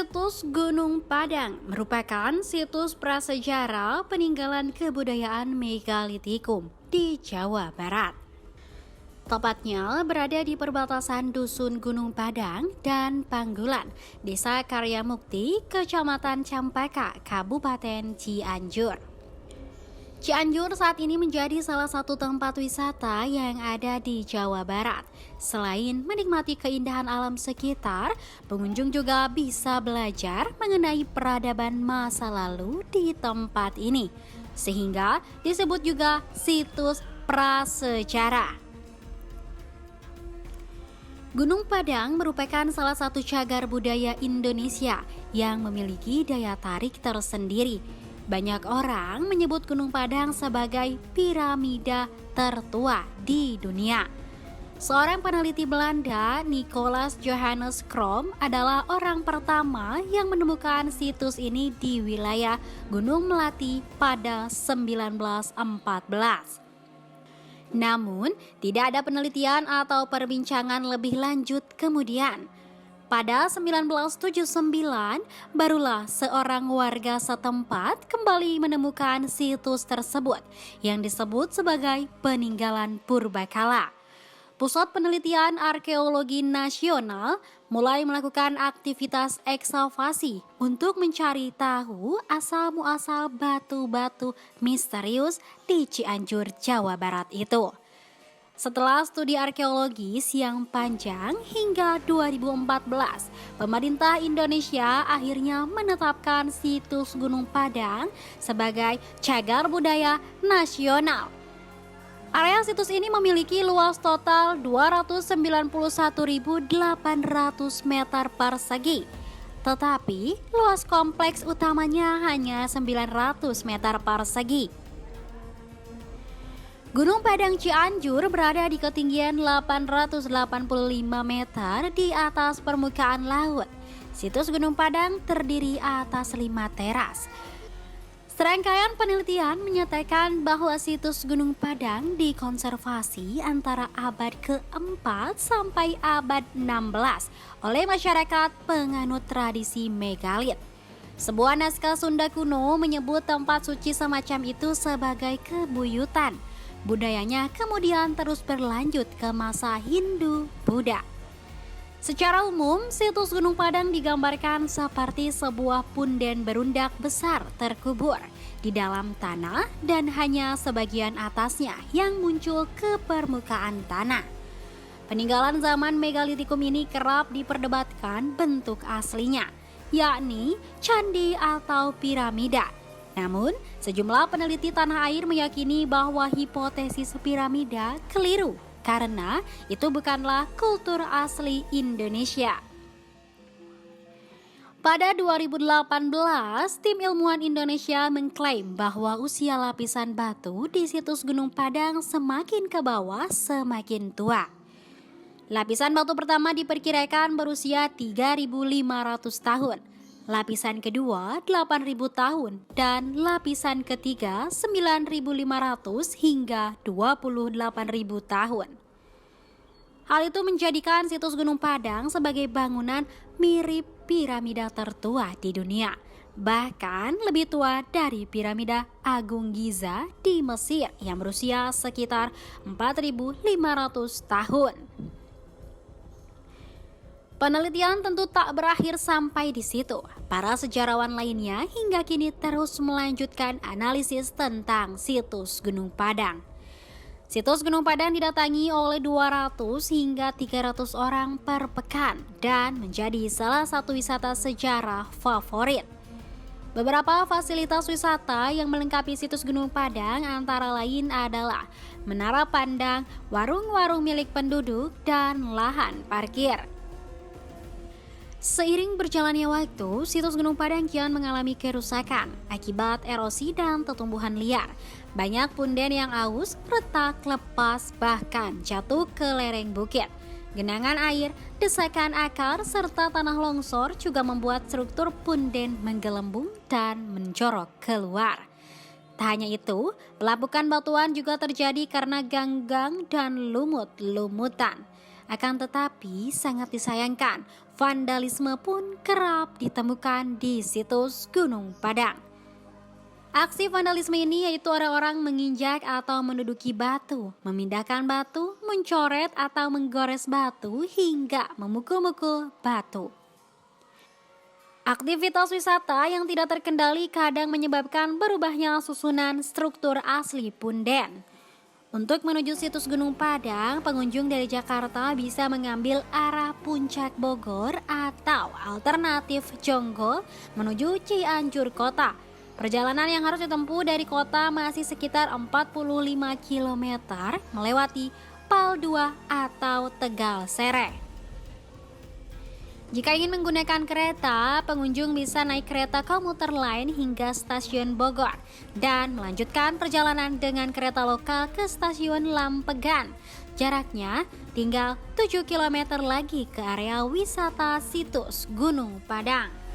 Situs Gunung Padang merupakan situs prasejarah peninggalan kebudayaan megalitikum di Jawa Barat. Tepatnya berada di perbatasan Dusun Gunung Padang dan Panggulan, Desa Karyamukti, Kecamatan Campaka, Kabupaten Cianjur. Cianjur saat ini menjadi salah satu tempat wisata yang ada di Jawa Barat. Selain menikmati keindahan alam sekitar, pengunjung juga bisa belajar mengenai peradaban masa lalu di tempat ini, sehingga disebut juga situs prasejarah. Gunung Padang merupakan salah satu cagar budaya Indonesia yang memiliki daya tarik tersendiri. Banyak orang menyebut Gunung Padang sebagai piramida tertua di dunia. Seorang peneliti Belanda, Nicolaas Johannes Krom, adalah orang pertama yang menemukan situs ini di wilayah Gunung Melati pada 1914. Namun, tidak ada penelitian atau perbincangan lebih lanjut kemudian. Pada 1979, barulah seorang warga setempat kembali menemukan situs tersebut yang disebut sebagai peninggalan purbakala. Pusat Penelitian Arkeologi Nasional mulai melakukan aktivitas ekskavasi untuk mencari tahu asal-muasal batu-batu misterius di Cianjur, Jawa Barat itu. Setelah studi arkeologis yang panjang hingga 2014, pemerintah Indonesia akhirnya menetapkan situs Gunung Padang sebagai cagar budaya nasional. Area situs ini memiliki luas total 291.800 meter persegi, tetapi luas kompleks utamanya hanya 900 meter persegi. Gunung Padang Cianjur berada di ketinggian 885 meter di atas permukaan laut. Situs Gunung Padang terdiri atas 5 teras. Serangkaian penelitian menyatakan bahwa situs Gunung Padang dikonservasi antara abad ke-4 sampai abad 16 oleh masyarakat penganut tradisi megalit. Sebuah naskah Sunda kuno menyebut tempat suci semacam itu sebagai kebuyutan. Budayanya kemudian terus berlanjut ke masa Hindu-Buddha. Secara umum, situs Gunung Padang digambarkan seperti sebuah punden berundak besar terkubur di dalam tanah dan hanya sebagian atasnya yang muncul ke permukaan tanah. Peninggalan zaman megalitikum ini kerap diperdebatkan bentuk aslinya, yakni candi atau piramida. Namun, sejumlah peneliti tanah air meyakini bahwa hipotesis piramida keliru karena itu bukanlah kultur asli Indonesia. Pada 2018, tim ilmuwan Indonesia mengklaim bahwa usia lapisan batu di situs Gunung Padang semakin ke bawah semakin tua. Lapisan batu pertama diperkirakan berusia 3.500 tahun. Lapisan kedua 8.000 tahun dan lapisan ketiga 9.500 hingga 28.000 tahun. Hal itu menjadikan situs Gunung Padang sebagai bangunan mirip piramida tertua di dunia, bahkan lebih tua dari piramida Agung Giza di Mesir yang berusia sekitar 4.500 tahun. Penelitian tentu tak berakhir sampai di situ. Para sejarawan lainnya hingga kini terus melanjutkan analisis tentang situs Gunung Padang. Situs Gunung Padang didatangi oleh 200 hingga 300 orang per pekan dan menjadi salah satu wisata sejarah favorit. Beberapa fasilitas wisata yang melengkapi situs Gunung Padang antara lain adalah menara pandang, warung-warung milik penduduk, dan lahan parkir. Seiring berjalannya waktu, situs Gunung Padang kian mengalami kerusakan akibat erosi dan tumbuhan liar. Banyak punden yang aus, retak, lepas, bahkan jatuh ke lereng bukit. Genangan air, desakan akar, serta tanah longsor juga membuat struktur punden menggelembung dan menjorok keluar. Tak hanya itu, pelapukan batuan juga terjadi karena ganggang dan lumut-lumutan. Akan tetapi sangat disayangkan, vandalisme pun kerap ditemukan di situs Gunung Padang. Aksi vandalisme ini yaitu orang-orang menginjak atau menduduki batu, memindahkan batu, mencoret atau menggores batu hingga memukul-mukul batu. Aktivitas wisata yang tidak terkendali kadang menyebabkan berubahnya susunan struktur asli punden. Untuk menuju situs Gunung Padang, pengunjung dari Jakarta bisa mengambil arah Puncak Bogor atau alternatif Jonggol menuju Cianjur Kota. Perjalanan yang harus ditempuh dari kota masih sekitar 45 km melewati Pal 2 atau Tegal Sereh. Jika ingin menggunakan kereta, pengunjung bisa naik kereta komuter lain hingga stasiun Bogor dan melanjutkan perjalanan dengan kereta lokal ke stasiun Lampegan. Jaraknya tinggal 7 km lagi ke area wisata situs Gunung Padang.